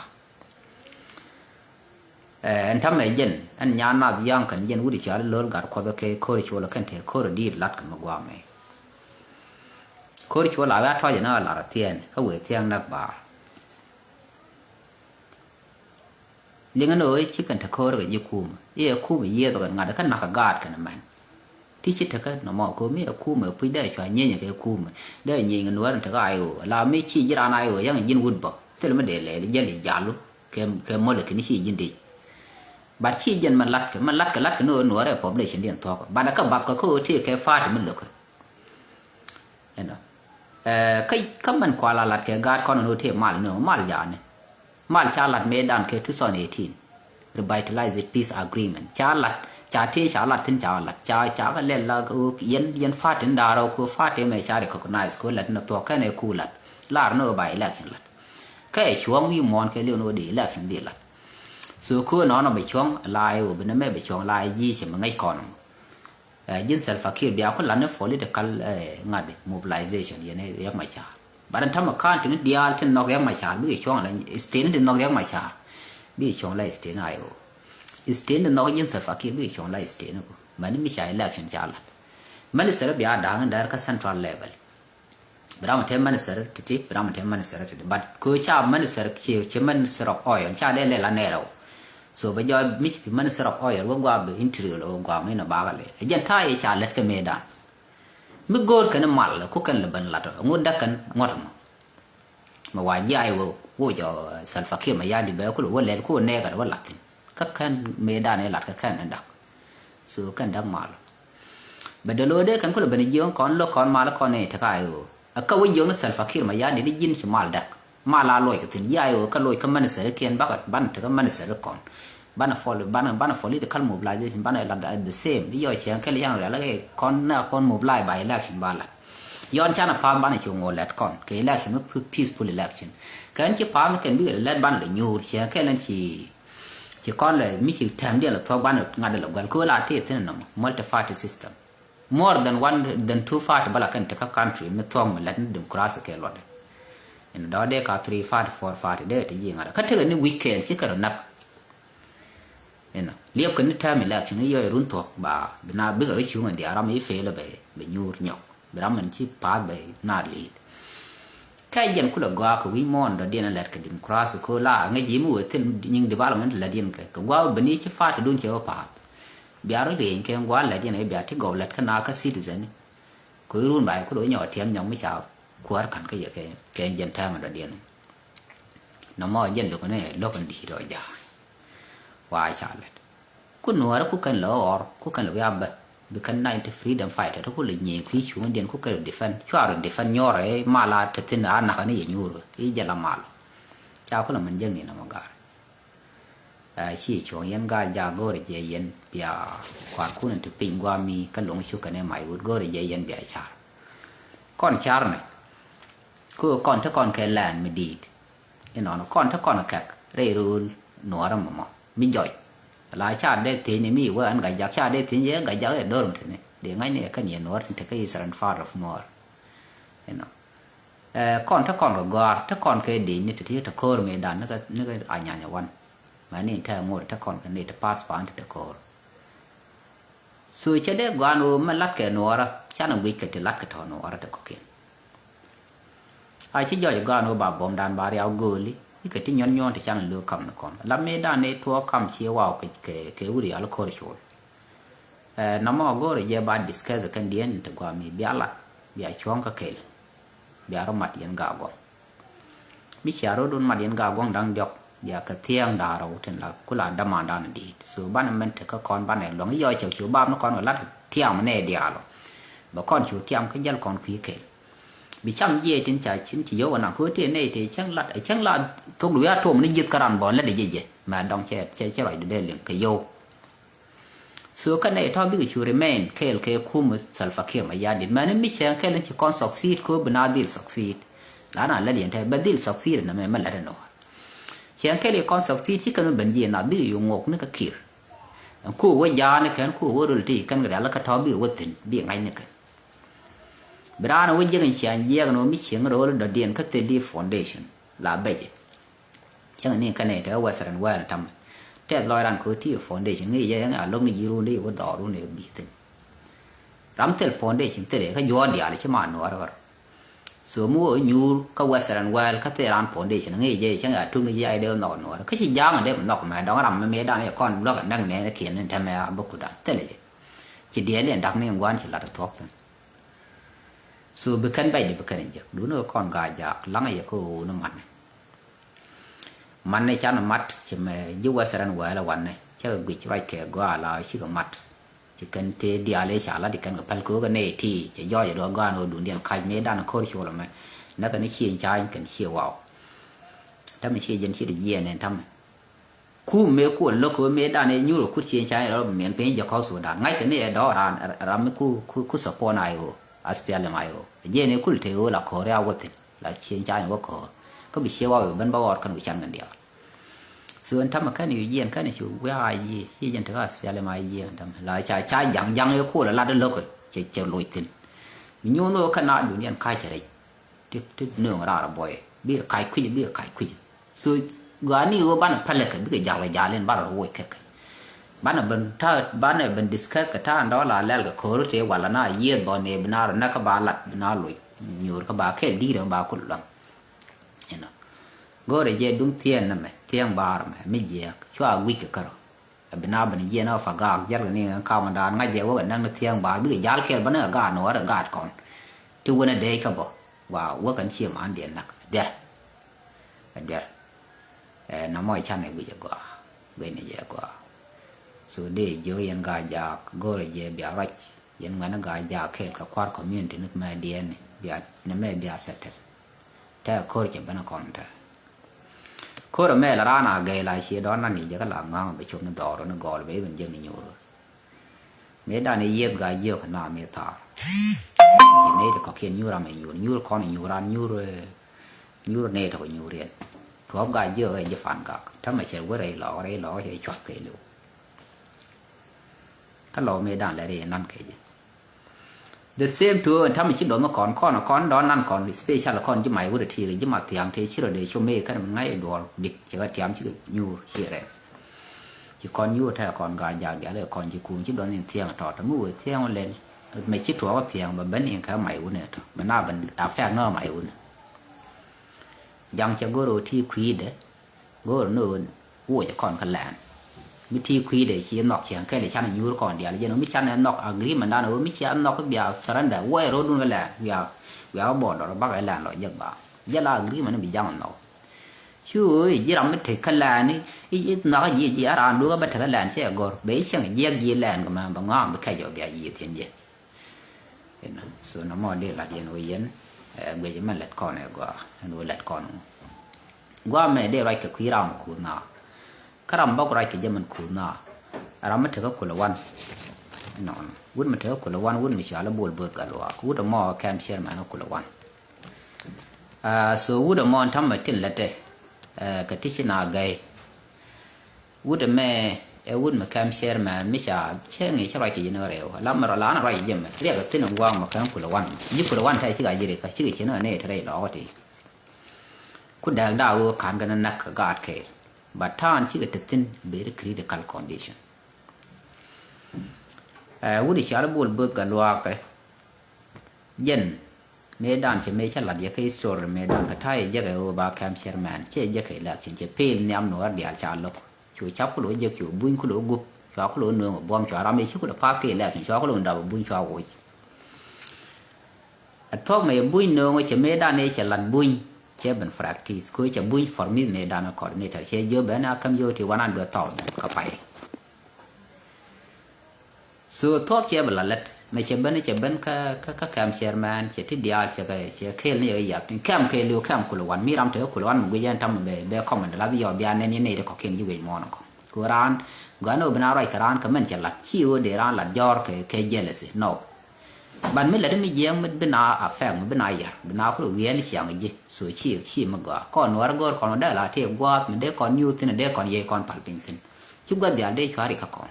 anh thăm ấy dân anh nhà nát giang cần dân udi chả lớn gạt có cái khơi chua là cái thế khơi đi lát cái mà qua mày khơi chua là vậy thôi nó là tiền cái buổi tiền nát bà liên anh ơi chỉ cần thắc khơi rồi cái cùm ý cùm gì rồi ngã cái nát gạt cái nàyที่ชิดเถอะหนอมอกูไม่คู่เหมือนพี่ได้ช่วยเนี่ยอย่างเงี้ยคู่เหมือนได้ยิงกันว่าเถอะก็ไอ้โอ้ลาไม่ชี้ยีราไอ้โอ้ยังยินวุ้นบอกแต่เราไม่เดเลยยันเลยยาลุแค่มอเลยคือนี่ชี้ยินดีบัดชี้ยินมันลัดกันนู้นหนูอะไรผมเลยเช่นเดียวทอกบัดนั้นก็บับก็คู่ที่แค่ฟาดมันเหลือเห็นไหมก็มันควาลาลัดแค่การ์ดคอนนู้นที่มาลเนื้อมาลยาเนี่ยมาลชาลัดเมดานแค่2018 revitalize peace agreement ชาลัดจ่าที่ชาลัดถึงชาลัดจ่าก็เล่นแล้วก็ยันฟาดถึงดาวเราคือฟาดที่ไม่ชาเด็กคนไหนสกุลลัดนับตัวแค่ในคูลัดลาร์โนบายแลกชันลัดแค่ช่วงวิมอนแค่เลี้ยวโนดีแลกชันดีลัดส่วนคู่น้องเราไปช่วงลายอุบลไม่ไปช่วงลายยี่สิบมันไงก่อนยินเซลฟ์คิดเบียร์คนหลังเนี่ย political งาน mobilization ยันให้เรียกไม่ชาบัดนั้นทำมาข้างถึงเดียร์ที่นอกเรียกไม่ชาบี้ช่วงอะไรสเตนที่นอกเรียกไม่ชาบี้ช่วงอะไรสเตนไอโอสเตนนอกยินเซลฟ์คิดบี้ช่วงไรสเตนกูมันไม่ใช่ election จาลัดมันเสร็จเบียร์ดังนั้นได้ก็ central level บรามเทมันเสร็จที่บรามเทมันเสร็จที่บัดกูชามันเสร็จที่มันเสร็จอ้อยชาได้เลยละเนรso ไปย้อนมิจมันเสร็จอ้อยว่ากว่าไปอินเทอร์หรือว่าไม่น่าบ้ากันเลยยันท้ายชาเล็ดก็ไม่ได้มึงโกรธกันมาแล้วคุกันเลยบันลัดงูดักกันงอดมาว่าย้ายว่าจะสัลฟักิมาย้ายดีแบบกูรู้ว่าเล่นกูเนกันว่าลัดก็แค่ไม่ได้ในลัดก็แค่นั้นดักสู้กันดักมาแล้วบัดเดลเดกันกูเลยบันย้อนก่อนแล้วก่อนมาแล้วก่อนเนี่ยถ้าใครก็ว่าย้อนสัลฟักิมาย้ายดีได้ยินชิมาลดักมาลาลอยก็ถึงย้ายก็ลอยก็มันเสร็จเขียนบักบันถึงก็มันเสร็จก่อนบ้านฟอลบ้านฟอลลี่เด็กขั้นมูบไลเดชันบ้านอะไร the same ที่ย่อยเชียงแค่เลี้ยงอะไรแล้วก็คอนหน้าคอนมูบไลใบ election บ้านละย้อนชาติพามบ้านในช่วงโอเลตก่อนคือ election มัน peaceful election การที่พามกันบี้เล่นบ้านเลยยูเชียงแค่เล่นชีก้อนเลยมีชีแถมเดียวละท้องบ้านงานเดียวกันคือลาที่ที่นั่น multi party system more than two party บ้านละกันที่กับ country ไม่ท้องมันเล่นดิมคราสแค่หลอดเห็นดอเด็กกับ three party four party เด็กที่ยิงอะไรก็ถือนี่ weekend ที่กระนับเรียบกันนี่แท้ไม่แลกฉันนี่ย่อยรุ่นตัวบ่าเวลาเบื่อไอ้ช่วงเดียวเราไม่เฟลเลยไปยูร์หยอกเวลามันชิพาดไปนาลีดแค่ยันคุณละกว่าคือวิมอนเราเดียนอะไรกันดิมคราสโคล่าไงยิ้มหัวที่ยิงเดบ้าเรามันละเดียนกันก็ว่าบันนี้ชิฟาดดุนเชื่อพาดเบียร์เรียนแค่ว่าละเดียนไอ้เบียร์ที่กอลัดขนาดก็ซิติเซนคือรุ่นใบคุณโดยหยอดเทียมยังไม่เช้าขวดขันก็เยอะแค่ยันแท้มันละเดียนน้ำมอยันลูกนี่ลูกกันดีรอยาวายชาเลตคุณหนูแล้วคุณกันเหรอคุณกันเหรอว่าแบบบุกันนั่นที่ freedom fighter ทุกคนเลยยิงคุยช่วงเดียนคุณกัน defend ช่วย defend ย่อเลยมาลาที่ที่นั่นนักนี่ยังอยู่เลยอีจะละมาลเจ้าคนละมันยังนี่นะมังกรชี้ช่วงยันก็ยาโกรธเย็นเปียความคุณนั่นถึงปิงว่ามีกันหลงชุกกันในหมายวุฒิโกรธเย็นเปียชาก้อนชาร์เนี่ยคือก้อนถ้าก้อนแค่แลนไม่ดีไอ้นอนก้อนถ้าก้อนแค่เรื่อยรู้หนูอะไรมั่งไม่ย่อยหลายชาติได้ทีนี่มีว่าอันกับยักษ์ชาติได้ทีเยอะกับยักษ์เดิมทีนี่เดี๋ยวไงเนี่ยก็เนี่ยนวดถึงก็อิสราเอลฟาร์ฟมอร์เห็นไหมก่อนถ้าก่อนก็กอดถ้าก่อนเคยดีนี่ที่ถ้าโคร์เมดันนี่ก็อันยาวันมานี่ถ้างดถ้าก่อนกันนี่ถ้าพาสปานที่โคร์สุดจะได้กวนมันลัดแกนัวละชาติวิกฤตลัดแกทอนัวละแต่ก็เกินไอ้ที่ย่อยกวนบาบอมดันบาริเอาเกลีนี่ก็ที่ย้อนที่ฉันเลือกคำนักก่อนแล้วไม่ได้ในทัวร์คำเชี่ยวว่าไปเกอุริอาลโคร์ชอลน้ำมันก็เลยจะบาดดิสก์กันเดียนถึงกว่ามีเบียร์ละเบียร์ช่วงก็เกลเบียร์มาเดียนกากงมิชาร์โดนมาเดียนกากงดังจอกเบียร์ก็เที่ยงดาเราถึงละกุหลาบดำมาดานดีส่วนบ้านมันถึงก็คอนบ้านไหนหลงย่อยเฉียวชิวบ้านนักก่อนก็ลัดเที่ยงมันแน่เดียวหรอกบอกก่อนชิวเที่ยงก็ยันก่อนคุยเกลbị chăm dê trên trái chín chỉ dấu nào cứ tiền này thì chẳng là thuốc đuổi thuốc nó giật cả đàn bò là để gì mà đong che loại để liền cái dâu sửa cái này thôi biết chủ remain cái khu mà sản phẩm kia mà gia đình mà nó biết chẳng cái lên chỉ con succeed cứ bên nào deal succeed là nào là điện thay bên deal succeed là mình là nó chẳng cái này con succeed chỉ cần bệnh gì nào biết dùng ngọc nó cái kia khu với gia này cái khu với rồi thì cái người là cái thôi biết với tình biết ngay này cáiบรานวิจัยเชียงเยี่ยงโนมิเชียงโรลดเดียนคัตเตอร์ดีฟอนเดชั่นลาเบจจังนี่กันเนี่ยเธอว่าสรันว่าท thế lòi đàn cứ thi foundation nghĩ vậy à lúc này yêu đi có đỏ luôn này bị tin rắm tel foundation tel cái gió đi à chứ mà nó rồi số mua nhu cái western well cái tel foundation nghĩ vậy chẳng à trung này vậy đều nọ nó cái gì giang ở đây nọ mà đó làm mấy đàn này con đó cái năng này nó khiến nên tham gia bốc đàn tel chỉ để liền đặt nên quan chỉ là top số bekan bay đi bekan chắc đúng rồi con gà giặc lăng ấy cô nóมันในชั้นมัดใช่ไหมยุวสารนวละวันเนี่ยเชื่อกุศลแก่กว่าเราชื่อมัดจะกันเทียดีอะไรฉาละดิกันกับพัลกูกันในที่จะย่อยจะดูกานโอดูเดียนใครไม่ด้านโคตรชัวร์เลยไหมนักกันนี่เชี่ยนใจกันเชี่ยวาวถ้าไม่เชี่ยนเชี่ยนเยี่ยนเนี่ยทำคู่เมื่อคู่แล้วคู่เมื่อด้านเนี่ยยูโรคู่เชี่ยนใจเราเหมือนเป็นจะเข้าสู่ด้านง่ายกันนี่ดอเราไม่คู่สปอนไอโออาสเปียร์เลยไหมโอเยี่ยนเนี่ยคู่เทวละขอเรียกว่าติละเชี่ยนใจว่าขอก็ไปเชื่อว่าเป็นบ่าวกันวิชันกันเดียวส่วนทำมาแค่นี้เยี่ยนแค่นี้ชูว่ายี่ที่ยันถึงก็เสียเลยมาเยี่ยนทำหลายชายชายยังเลยคู่ละลาดเลิกเลยจะลอยตินมีโยนโลขนาดอยู่เนี่ยใครจะได้ที่เนื้อราบ่อยเบี้ยใครคุยเบี้ยใครคุยส่วนกว่านี้ว่าบ้านพันเล็กเบี้ยยาวเลยยาวเล่นบ้านเราโวยแค่บ้านเราเป็นถ้าบ้านเราเป็นดิสคัสกับท่านดอลลาร์แล้วก็โคตรเทวันละน่าเยี่ยนบอลเนี่ยเป็นน่านักบาลัดเป็นน่าลอยอยู่กับบ้าแค่ดีเรื่องบ้าคนละก็เลยเจดุงเทียนนั่นไหมเทียงบาร์ไหมไม่เยอะช่วยวิกก็รอเป็นน้าเป็นเย็นเอาฝากยัดกันนี่ข้าวมันดานง่ายเดียวว่ากันนั่งเทียงบาร์ไม่ได้ยาลแค่บ้านเนี่ยกาหนูอะไรกาดก่อนที่วันนั้นเด็กเขาบอกว่ากันเชี่ยมันเดียนนักเดี๋ยวน้ำมันชั้นไหนวิจกว่าเว้นเยอะกว่าสุดเดียวเยอะยันกาอยากก็เลยเยอะเบียร์ไรยันเหมือนกาอยากแค่กับควาดคอมมูนิตี้นึกมาเดียนเบียร์นั่นไม่เบียร์เสร็จแต่โคตรจะเป็นก่อนแต่โคตรแม่ละร้านอะไรหลายเชียดอนนั่นนี่จะก็หลังงานไปชมนั่นต่อแล้วนั่นก่อนไปเป็นยังนี่อยู่เลยเมื่อด้านนี้เยี่ยมกันเยี่ยมขนาดเมื่อตาทีนี้จะก็เขียนยูราไม่อยู่ยูรคอนยูรานยูรเนทก็ยูเรียนพร้อมกันเยอะเลยจะฝันกันถ้าไม่ใช่ว่าอะไรหล่อจะชอบเกลือก็หล่อเมื่อด้านอะไรนั่นแค่ the same ตัวถ้าไม่คิดโดนมาก่อนก้อนดอนนั่นก่อน special ก่อนจะหมายว่าทีเลยจะมาเตียงเทชิโรเดชเมย์ก็มันง่ายดอลบิ๊กจะก็เตียงชื่อยูเชียร์เลยจะก่อนยูถ้าก่อนการอยากเดี๋ยวเลยก่อนจะคุมคิดโดนเตียงต่อทั้งมือเตียงเล่นไม่คิดถั่วก็เตียงแบบเป็นเองแค่หมายว่าเนี่ยมันน่าเป็นอาแฝงนอกหมายว่ายังจะก็รู้ที่คุยเด้ก็นู่นวัวจะก่อนกันแลนวิธีคุยเดี๋ยวเขียนนอกเขียนแค่เดี๋ยวฉันยูก่อนเดี๋ยวยังไม่ฉันนอกอังกฤษมันได้นะไม่ใช่นอกก็เบียร์สรันเดอร์ว่าเราดูนั่นแหละเบียร์บอดเราบักไอ้แลนด์เราเยอะบ้าเยอะละอังกฤษมันไม่ยังนอกช่วยยี่เราไม่ถึงขั้นแลนด์นี่อีนอกยี่อะไรดูก็ไม่ถึงขั้นแลนด์ใช่ก็ไม่ใช่ยี่แลนด์ก็มาบางงานไม่แค่จะเบียร์ยี่เทียนยี่เห็นไหมส่วนน้ำมันเดือดละเย็นวิญญาณเบียร์มันเล็ดก่อนเนี่ยก็ดูเล็ดก่อนว่าไม่ได้ไรกับคุยเราคุยน่ะข้าราบอกไรกับยังมันคูน่าเราไม่ถือก็คนละวันนอนวุ้นไม่ถือคนละวันวุ้นไม่เชื่อแล้วบูดเบิกกันหรอกวุ้นมอแคมเชียร์มันคนละวันส่วนวุ้นมอทำมาทิ้งละเด้กติชนาไงวุ้นแม่วุ้นมาแคมเชียร์มันไม่ใช่เชื่อไงใช่ไรกับยังเร็วแล้วมาล้านอะไรยังไม่เรียกกับทิ้งว่างมาแคมคนละวันยิ่งคนละวันใช่ชื่ออะไรเลยก็ชื่อเชื่อเนี่ยเท่าไรหรอทีคุณแดงดาวขันกันนักกาดเคบัดท่านชื่อติดตินเบรครีเดคัลคอนดิชันวุฒิชาลบูลเบิกกันว่าไปยันเมดานเชเมชันหลัดยักษ์สโตร์เมดานกระไทยยักษ์โอบาแคมเชอร์แมนเช่ยักษ์หลักเช่เพลเนี่ยมโนร์เดียร์ชาลกช่วยชับกุโลยักษ์ช่วยบุญกุโลกุบช่วยกุโลเนื้อบอมช่วยรามีชื่อกุโลพาเกล้ช่วยกุโลดาวบุญช่วยโอยท้องเมย์บุญเนื้อเชเมดานเนี่ยเชลันบุญเช่เป็นฟรักติสคุยจะบุญฟอร์มิในด้านคอร์ดิเนเตอร์เช่เยอะแบบนั้นคำโยที่วันนั้นเดือดต่อเข้าไปส่วนทั่วเช่เป็นละเล็ดไม่ใช่เป็นนี่เช่เป็นก็แคมเชอร์แมนเช่ที่เดียร์เช่ก็เช่เคลนี่อยากแคมเคลิวแคมคุลวันมีรำเถอะคุลวันมุกยันทำแบบคอมเมนต์แล้วที่ยอดเบียนเนี่ยเนี่ยเด็กก็เก่งอยู่เวมอนก็กุรานกันเอาเป็นอะไรกันคอมเมนต์เช่ละชิวเดรานละยอร์เคเจลสิโนบันไม่เลยไม่ยังมันเป็นอาแฝงมันเป็นอะไรเป็นอาคนเวียนเสียงยี่สุชีมันก็ก่อนวัวก็ก่อนได้ละเที่ยววัดมันได้ก่อนยูทินได้ก่อนเย่ก่อนพัลปิงทินชุบกันเดียวได้ช่วยกันก่อน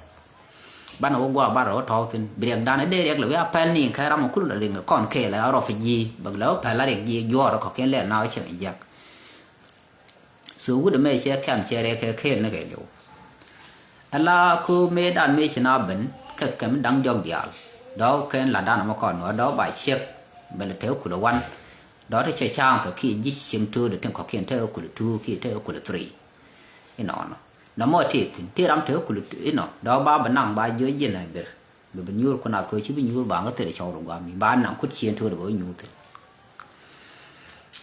บ้านวัวบ้านเราท้อทินเบียงด้านได้เรียกเลยว่าแพลนี่แค่เรามาคุยเรื่องก่อนเคแล้วเราฟิจีบังแล้วแพลละเรียกยี่ยัวเราขอแค่เล่นน้อยเฉยยักสู้ก็ไม่เชื่อแค่เชื่อเรียกเคนั่นก็เดียว ala ku me dan me china ben ka kem dang jog dial đó ken là dan ma kon no đó bài chiếc bel theo ku wan đó thì chạy chang ka ki ji sim tu de tem ko ken theo ku tu ki theo ku 3 ino no nó mo ti ram theo ku ino đó ba banang ba jo yin na ber be nyur ko na ko chi bi nyur ba ga te chaw ro ga mi ba nang ku chien tu de bo nyu te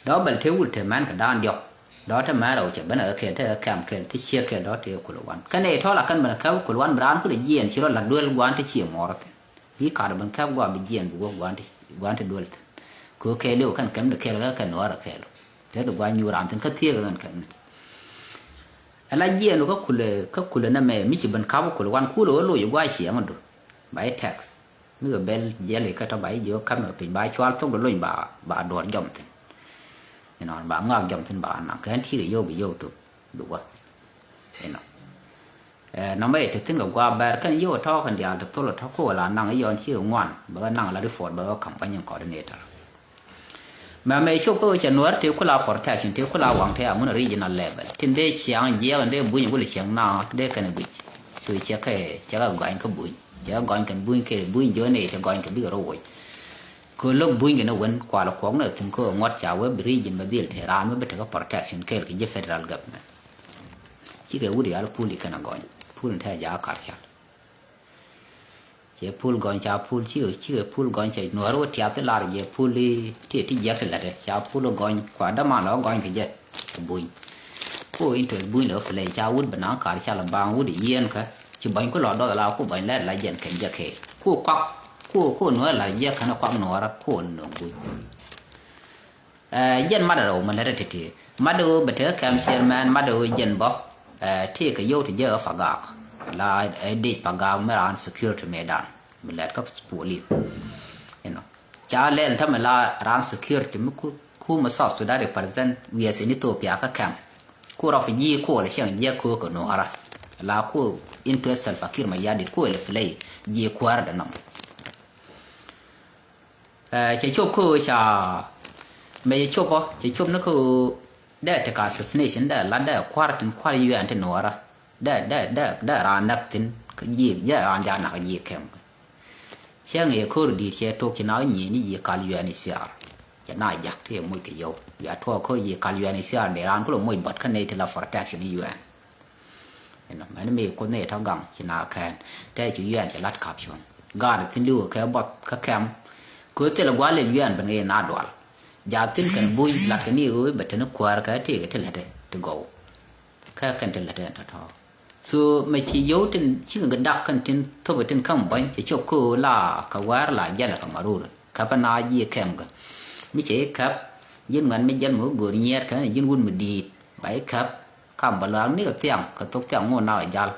đó bel theo ku te man ka dan diok đó thì mà đâu chỉ bên ở kia thì cảm kia thì chia kia đó thì của quan cái này thôi là căn bản cái của quan brand của diện chỉ là đuôi quan thì chia mỏ rồi vì cả bên cái quan bị diện của quan thì đuôi cứ kia liệu căn kém được kia là cái nó là kia thế được quan nhiều làm thì cái thiệt là cái là diện nó có kule na mẹ mình chỉ bên cái của quan khu đó lôi qua xỉa ngon được bài tax mình ở bên giá lấy cái tao bài giữa cắm ở bên bài choal xong rồi lôi bà đuổi dòng nó bà ngang dòng thân bà nặng cái thi cái bị vô tụ đủ quá nó mấy thực tin qua bà cái vô thao phần dia được thôi là thao cô là nặng cái yon chiều ngoan bà nặng là đi phốt bà company coordinator mà mấy chỗ cô chân nuốt thì cô là protection thì cô là hoàng theo muốn regional level thì để chiang dễ còn để bùi những cái chiang nào để cái này bị suy chắc cái gọi cái bùi chắc gọi cái bùi dưới này thì gọi cái bị rồi cứ lúc bùi cái nó vẫn qua là khoáng nữa thì cô ngót cháo với region mà deal thì ra mới biết cái protection cái federal government chỉ cái uri al puli cái nào gọi pul thay giá cả sao chỉ pul gọi cháo pul chỉ cái pul gọi chạy nửa rồi thì áp là cái puli thì giác thì là đấy cháo pul gọi qua đó mà nó gọi cái gì bùi cô into bùi nó phải cháo uri bên nào cả sao là bang uri yên cái chỉ bánh có lọt đó là cô bánh lại diện cái gì cái cô quăng cô nói là giác cái nó quăng nó ra cô nó bùi dân mà đầu mình lấy được thì mà đầu bật cái cam chairman mà đầu dân bỏ thì cái vô thì giờ ở phà gạc là đi phà gạc mới làm security medan mình lấy các police cha lên thằng mình là làm security mới khu mà sao sudah represent we as in Ethiopia các cam khu ra phải gì khu là xem gì khu cái nó ra là khu interest fakir mà gia đình khu là phải gì khu ra đó chạy chụp khu cha mấy chụp á chạy chụp nó khu để cái assassination để là để quarantine quali UN thì nó ra để ra nắp tin cái gì để ra nhà nào cái gì kem xem người khu đi chơi tôi chỉ nói gì ní gì quali UN xia chỉ nói giặc thì muy cái dấu giờ thua khu gì quali UN xia để ra cũng là muy bật cái này thì là protection UN mà nó mấy con này thao găng chỉ nào khen để chỉ UN chỉ lát cặp xuống gà được tin lưu cái bot cái kem cứ thế là quá lên UN bên này nát đoan giờ tin cần bui là cái này ơi bật nó qua cái thì cái là đấy to go cái thì là đấy thôi so mấy chị dấu tin chỉ cần đặt cái tin thôi tin không bánh chỉ cho cô là cái quá là gia là cái mà rồi cái bên nào gì kem cái mấy chị cấp dân ngân mấy dân mỗi người nhét cái này dân quân mình đi bảy cấp cầm bờ láng này cái tóc tiếng ngon nào giờ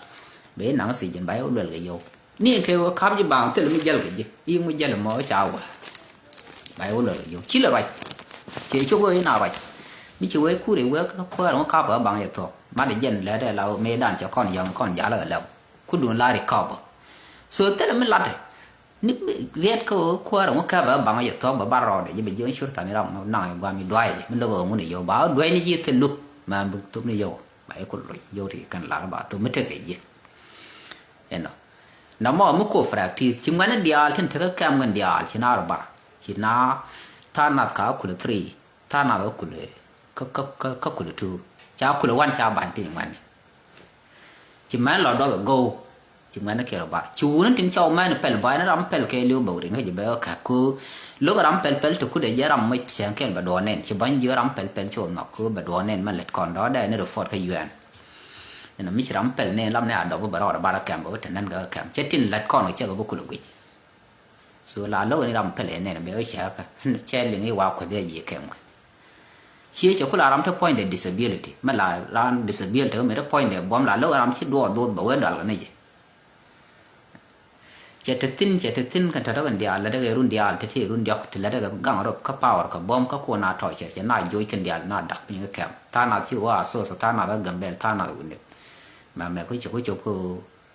bé nắng xì dân bảy udah cái dấuนี่คือว่าครับยี่บางที่เราไม่ยัลกันยี่ยิ่งไม่ยัลมอชาวไปว่าเลยอยู่ชิลอะไรเชื่อช่วยหน้าไปไม่ช่วยคู่เดียวก็เพื่อเราข้าวกับบางอย่างตัวมาได้ยันแล้วแต่เราไม่ด่านจะก้อนยองก้อนยาเลยแล้วคู่ดูแลได้ข้าวส่วนแต่เราไม่รัดนึกเรียกเขาคู่เราข้าวกับบางอย่างตัวแบบบารอเนี่ยยังไปยืนชุดตอนนี้เราหน่อยกว่ามีด้วยมันเราก็มันอยู่บ้าด้วยนี่ยี่สิบลุกมาบุกตุ้มนี่อยู่ไปคนเลยอยู่ที่กันหลังบ้าตุ้มไม่เท่าไหร่ยี่เห็นไหมน้ำมันก็ฝรั่งที่ชิมกันเดียวที่เธอแก้มกันเดียวชินาร์บาชินาท่านัดเขาคุยทรีท่านัดเขาคุยก็คุยทูเจ้าคุยวันเจ้าบันที่มันชิมมันหลอดด้วยโก้ชิมมันนั่นเกี่ยวกับชูนั่นถึงเจ้ามันเป็นใบนั่นรำเป็นแค่เลี้ยวบ่าวถึงให้จะไปเอาขาคือลูกรำเป็นถูกคุยได้เยอะรำไม่เสียงแค่แบบโดนเน้นชิมมันเยอะรำเป็นโจมหนักคือแบบโดนเน้นมันเล็ดก่อนđóได้ในรถฟอร์ดขยันnên mình làm pel nên làm này đó bữa đó bà kem bữa nên cái kem chết tin lật con chơi cái bữa kuluk vậy số là lâu này làm pel này là bây giờ cái chơi những cái wow cái gì kem chia cho cô làm theo point de disability mà là làm disability mới được point de bom là lâu làm chết đua bữa đó là này chơi tin cái đó cái dia là cái run dia thì run dia thì là cái gang rồi cái power cái bom cái cô na thổi chơi na joy cái dia na đặc những cái kem ta na thìว่าsố ta na cái gần bên ta na cái mà mẹ có chụp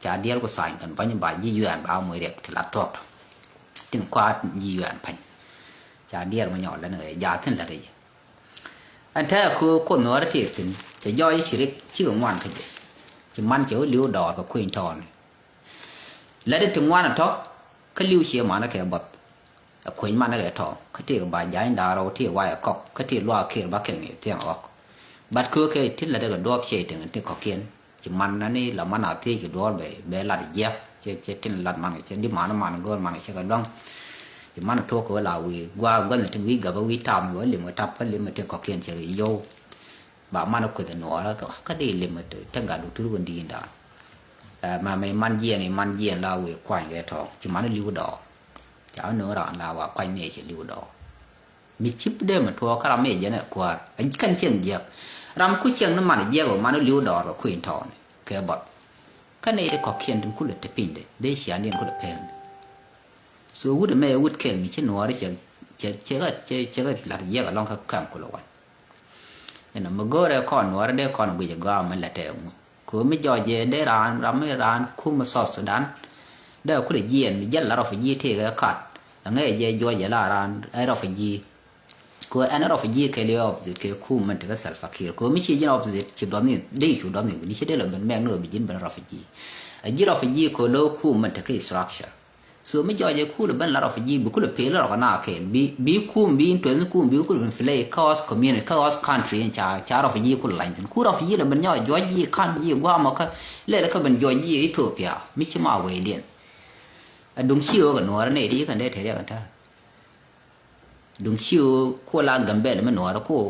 trả điêu của sài gần bao nhiêu bài di chuyển bao mười đẹp thì là tốt tin qua di chuyển thành trả điêu mà nhỏ là người già thân là gì anh thấy cô nói thì tin chỉ do chỉ có ngoan thôi chỉ man chỗ liu đỏ và queen thon lấy được từng ngoan là thọ cái liu chia mà nó kẹt bật queen mà nó kẹt thọ cái thì bà giải đào rồi thì vài cọc cái thì loa kia bà kẹt này tiếng ọc bắt cứ cái thì là cái đốp chơi từng cái cọc kiên chỉ man nó này là man nào thì cái đốp về là để dẹp chơi trên lật man chơi đi mà nó gòn mà chơi cái đông chỉ man thua cái là vì qua gần từng vi gặp vi tam với liền một tập cái liền một tiếng cọc kiên chơi vô bà man nó cười cái nọ đó cái đi liền một tiếng cả đủ thứ luôn đi đó mà mày man dien là vì quay cái thọ chỉ man nó liu đỏ cháu nữa đó làว่า quay mẹ chỉ liu đỏ mi chip đây mà thua cái làm mẹ vậy này qua anh cần chuyện gì ram cứ chuyện nó mà nó gieo mà nó liu đỏ và quên thọ cái bọt cái này để có khiên đến cứ được pin đấy để xả niên cứ được phèn số út mẹ út khen mi chỉ nói đấy chơi là gieo ở long cái cam của nó nên là mà gỡ ra con nói đây con bây giờ gỡ mình là tèo cứ mới cho về để ram mới ran khu mà sọt đan đây là cứ để giền mình rất làเราphảiยีที่cái cắt ngay về do vậy là ran aiเราphảiยีcứ anhเราphảiยีcái điều opposite cái khu mình thì cái self fakir cứ mới chỉ cái opposite chỉ đó này đây chủ đó nàyนี่chỉ đây là mình mang nữa bị dính bênเราphảiยียีเราphảiยีcứ lâu khu mình thì cái structure số mới cho về khu là bênเราphảiยีบุคคลเพลเราก็น่าเข็นบีคู่บีตัวนั้นคู่บีคู่เป็น play cause community cause country ชาเราไปยีคู่หลายคู่เราไปยีแล้วมันย่อยยีขั้นยีว่ามาก็เล่แล้วก็เป็นย่อยยีอิธิโอเปียไม่ใช่มาเวเดียนดุงชิวกันหนัวเนี่ยที่กันได้เท่ากันท่าดุงชิวคู่ลากัมเบลมันหนัวแล้วคู่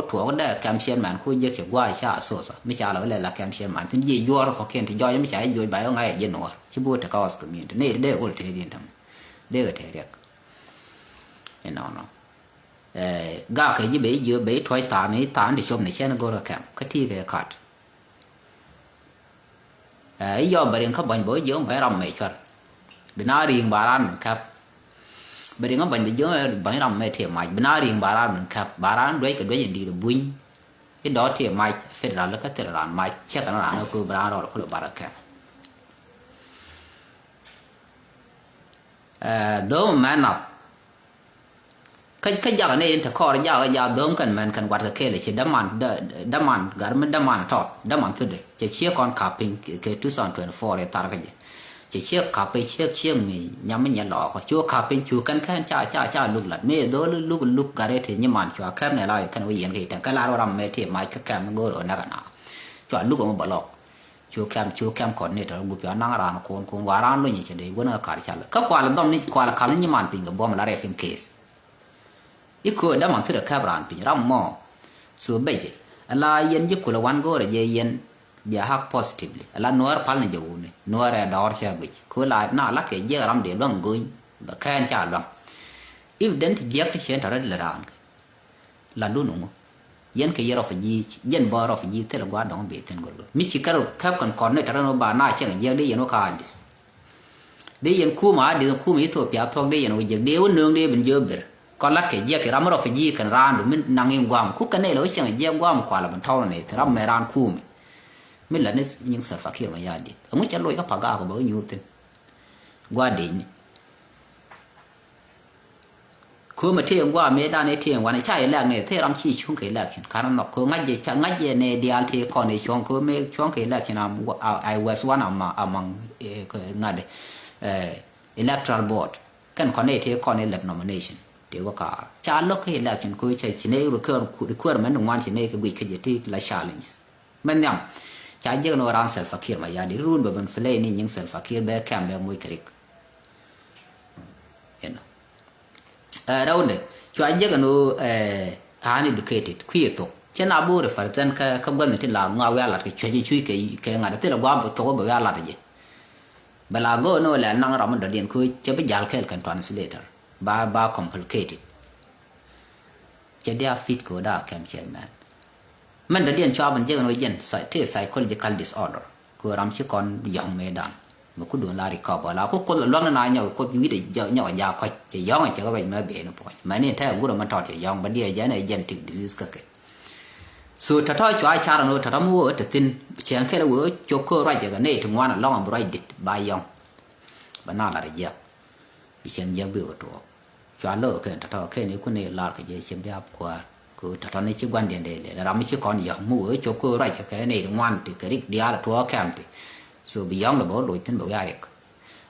ถั่วก็ได้แคมเชียนมันคู่เยอะจากว่าชาโซสไม่ใช่เราเลยละแคมเชียนมันถึงยียัวเราก็เขียนที่ย่อยไม่ใช่ย่อยใบเอาไงยีหนัวชิบูตะกอสก็มีแต่เนี่ยได้ก็เท่าเดียนทำได้ก็เท่าเดียกเห็นเอาเนาะกาเคยยี่เบย์เยอะเบย์ถอยตาในตาในชมในเช่นก็ระแคมก็ที่เคยขาดย่อบริเวณเขาบันบ่อยเยอะไปรำไม่ชัดเป็นอารีงบาลานครับบริเวณเขาบันบ่อยเยอะไปรำไม่เทียมไม่เป็นอารีงบาลานครับบาลานด้วยกันด้วยอย่างดีเลยบุญไอ้ดอเทียมไม่เฟดรัลแล้วก็เทรัลไม่เช็คกันแล้วนะคือบาลานเราเขาเรียกบาลานครับโดมแม่นับcái giờ này thì khó giờ đớm cần mình cần quạt cái là chỉ đâm mặn gar mình đâm mặn thôi đấy chỉ chia con cặp pin cái 2024 để tar cái gì chỉ chia cặp pin chia mình nhắm mình nhận lọ có chúa cặp pin chúa căn khen cha lúc lật mẹ đó lúc gar thì như mặn chúa kẹp này lại cái nó yên cái lá nó làm mẹ thì mai cái kẹp nó gỡ rồi nè cái nào chúa lúc mà bỏ lọt chúa kẹp còn này rồi gục vào năng ra nó con varan luôn như thế đấy vẫn là cả chả các quả là đom này quả là cắm như mặn pin cái bom là refin case ít cười đã mang thứ được khai bản pin ram mò số bây giờ là yên giúp của là one go là yên bia hắc positively là nuôi phá này dầu này nuôi ra đỏ xe bịch cứ lại nó lắc cái dây ram để bằng gối và khen trả bằng if đến thì dép thì sẽ trở lại là đúng không yên cái giờ phải gì yên bờ phải gì thế là quá đóng bị tên gọi là mình chỉ cần khép còn này trở nó bà na chẳng là đi nó khai đi yên khu mà đi khu mỹ thuộc bia thuộc đi yên bây giờ đeo nương đi bên dưới bờ còn lát cái dây cái ram nó phải gì cần ran rồi mình năng yên quam khúc cái này lối chẳng là dây quam quả là mình thâu này thì ram mẹ ran khu mình là những sản phẩm kia mà ra đi ông ấy trả lôi các paga của bao nhiêu tiền qua đến khu mà thiền qua mấy đàn này thiền qua này chạy lạc này thế ram chi chung cái lạc khả năng nó cứ ngay gì này đi ăn thì còn này chung cứ mấy chung cái lạc nào I was one among cái ngay đấy electoral board kan còn này thì còn này lật nomination để qua cả cha lúc cái là chuyện coi chạy chỉ này rồi cơ mà nó ngoan chỉ này cái bị cái gì thì là challenge mình nhầm cha giờ nó ran self fakir mà ya đi run bởi bên phê này những self fakir bé cam bé mùi krik đâu đấy cho anh giờ nó uneducated queer to trên abo rồi phải dân cái không cần thì làm ngao ya là cái chuyện chui cái ngài đó tức là qua một tổ bởi ya là gì bala go no là năng ra mình được điện coi chỉ biết giải cái translator ba complicated jadi fit ko da kam chairman man da dian cho ban je no yen psychological disorder ko ram chi kon yong me dan ma ku don la ri ka ba la ko lo na nya ko wi de nya ya ko che yong che ko ba ma be no po ma ni ta gu ro ma to che yong ba dia ya na yen tik disease ka ke so ta to cho ai cha no ta mu te tin chen ke la wo cho ko ra je ga ne tu ngwa na long am right dit ba yong ba na la ya bi chen ya bi o to cho lỡ cái ta cái này cũng này là cái gì xem đẹp qua cứ thật này chứ quan điểm để làm mấy chứ con gì mua ở chỗ cô rồi cái này ngoan thì cái đi là thua kèm thì rồi bị ông là bố đổi thân bảo ai được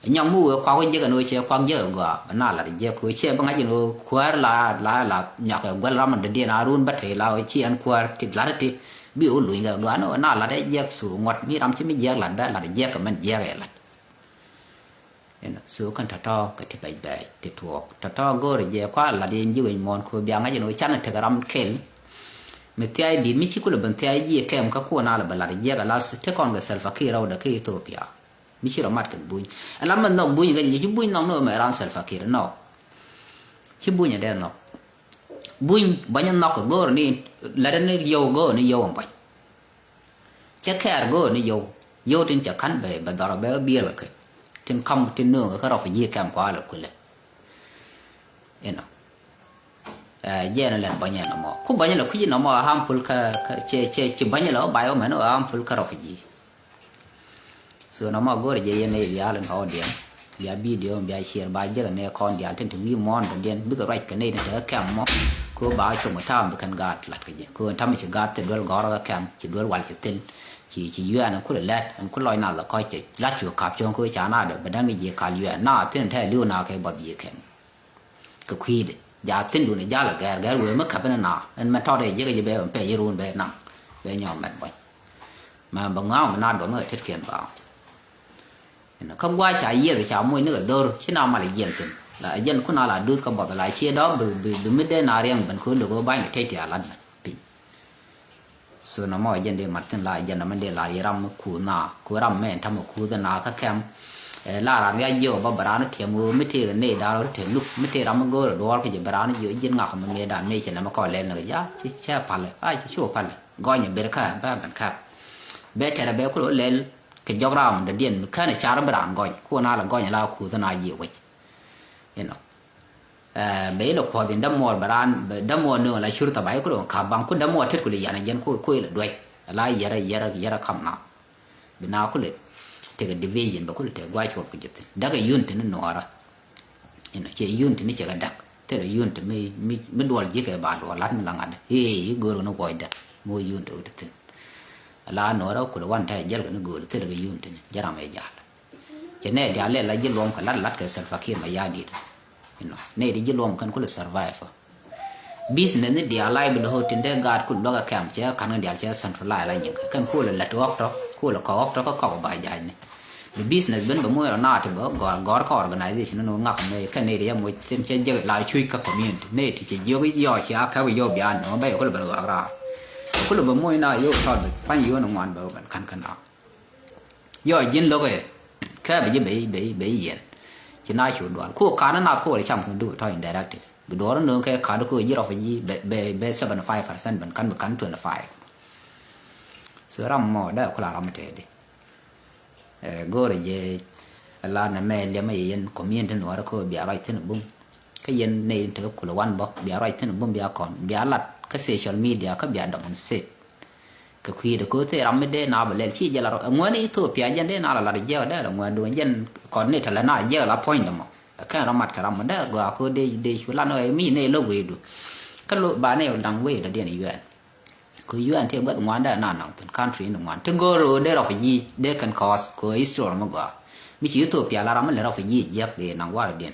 nhau mua qua cái cái nơi chơi quăng giờ gà nó là cái cứ chơi bằng cái gì nó qua là nhạc cái quên làm mình đi nào luôn bắt thấy là chỉ ăn qua thì là thì bị ổn lùi cái gà nó là cái giặc số ngọt mi làm chứ mi giặc là đó là cái giặc cái mình giặc cái là số con thọ cái thì bảy thì thuộc thọ go rồi qua là đi như vậy mòn cứ biang cái nó chán thì cái ram kel mình thấy đi mi chỉ có là bên thấy gì kem các cô nào là bên là cái giặc là thế còn cái self kia đâu được cái Ethiopia mi chỉ là mặt cái bùi làm mình nó bùi cái gì chứ bùi nó mà ran self kia nó chứ bùi nhà đen nó bùi bao nhiêu nó cái go này là đến yêu go này yêu ông vậy chắc cái go này yêu trên chắc khăn về bên đó là bia là cái trên không trên nương cái đó phải dễ cảm quá là quên you know giờ nó làm bao nhiêu nó mò không bao nhiêu là cái gì nó mò harmful cái chỉ bao nhiêu là bài mà nó harmful cái đó phải gì so nó mò gọi là này thì là họ điểm ya video ya share bài giờ này con dia trên thùng món rồi điên biết cái cái này để cam mò cô bảo cho một tham bị cần gạt lặt cái gì cô tham chỉ gạt thì đuôi gõ ra cam chỉ đuôi quạt cái tên chỉ yêu anh cũng là anh cũng nói nào là coi chỉ lát chuột cạp cho cô chả nào được bên đang đi về cả yêu nào tên thay lưu nào cái bật gì cái khuya đấy giờ tên luôn này giờ là cái người mất cặp bên nào anh mà thao đây cái gì bé bé gì luôn bé nào bé nhỏ mệt vậy mà bằng ngáo mà nào đó mới thiết kiện vào nó không qua chạy gì thì chào môi nữa đôi chứ nào mà lại diện tiền là dân cũng nào là đưa con bò lại chia đó bị mất đến nào riêng mình cứ được có bao nhiêu thế thì là so nó mọi dân để mặt tin lại dân nó mình để lại ram khu ram men tham khu dân nào các kem là làm cái nhiều bao bả nó thiềm mưa mấy thì này đào nó thiềm lúc mấy thì ram go rồi đó cái gì bả nó giữa dân ngọc mà nghe đàn mấy chỉ là mà coi lên rồi giá chỉ che phật lại ai chỉ chua phật lại gọi những bể cá ba bản khác bé thì là bé có lên cái dọc ram để điền cái này chả nó bả gọi khu nào là gọi nhà lao khu dân nào nhiều vậy you know bé là khoa tiền đâm mồi đâm mồi nữa là sưu tập bài của nó khám bằng của đâm mồi thiết của người dân của là đuôi là giờ khám nào bên nào của thì cái division bao của cái quay chuột cái gì đó cái unit nó nọ rồi chỉ unit nó chỉ cái đặc thế là unit mới đuổi gì cái bà đuổi lát mình làm ăn guru nó gọi đó mua unit ở đây là nó đó của quan thái giờ nó guru thế là cái unit giờ làm gì cho nên để lại là gì luôn cái lát cái self kia mà ya đi này đi luôn kan kula survive business ni dia lai bin ho tinde gad kul loga kam che kan dia che centralize la yin kan kula la to to kula ko ko ba ja ni the business ben ba mo na te ba gor ko organization no ngak ne kan ne dia mo tem che je la chui ka community ne ti che yo cha ka yo bian no ba ko ba ra kula ba mo na yo thod pan yo no man ba kan na yo yin lo ke ka ba je be yin chỉ nói chuyện đoạn khu cá nó nào khu để chăm cũng đủ thôi indirect bị đó nó nương cái cá nó cứ như là phải gì be 75% bên cắn 25 sữa ram mò đó cũng là ram thế đi go rồi về là nè mẹ liền mấy yên comment trên nó có bịa lại thế nó bung cái yên này thì cũng là one box bịa lại thế nó bung bịa còn bịa lặt cái social media cái bịa động set cái khi đó cứ thế ram mới để nào lên chỉ giờ là ngoài này thôi bịa dân để nào là giờ đó là ngoài đuôi dân còn này thật là nào giờ là point mà cái ram mặt cái ram đó gọi cứ đi chú lan ơi mi này lâu về được cái lối bán này đang về là điện UN cứ UN thì bất ngoan đã nào country nó ngoanถึง go rồi để là phải gì để can cause cứ Israel mà gọi mi chỉ Ethiopia là ram là phải gì giờ để năng qua điện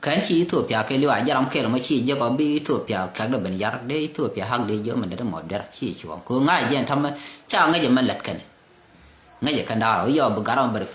cái chỉ Ethiopia cái liệu giờ ram cái là mới chỉ giờ có bị Ethiopia các đồ bên giờ để Ethiopia hàng để giờ mình để một đợt chỉ chuộng cứ ngay giờ thăm cha ngay giờ mình lật cái ngay giờ Canada rồi giờ bữa gara bữa phải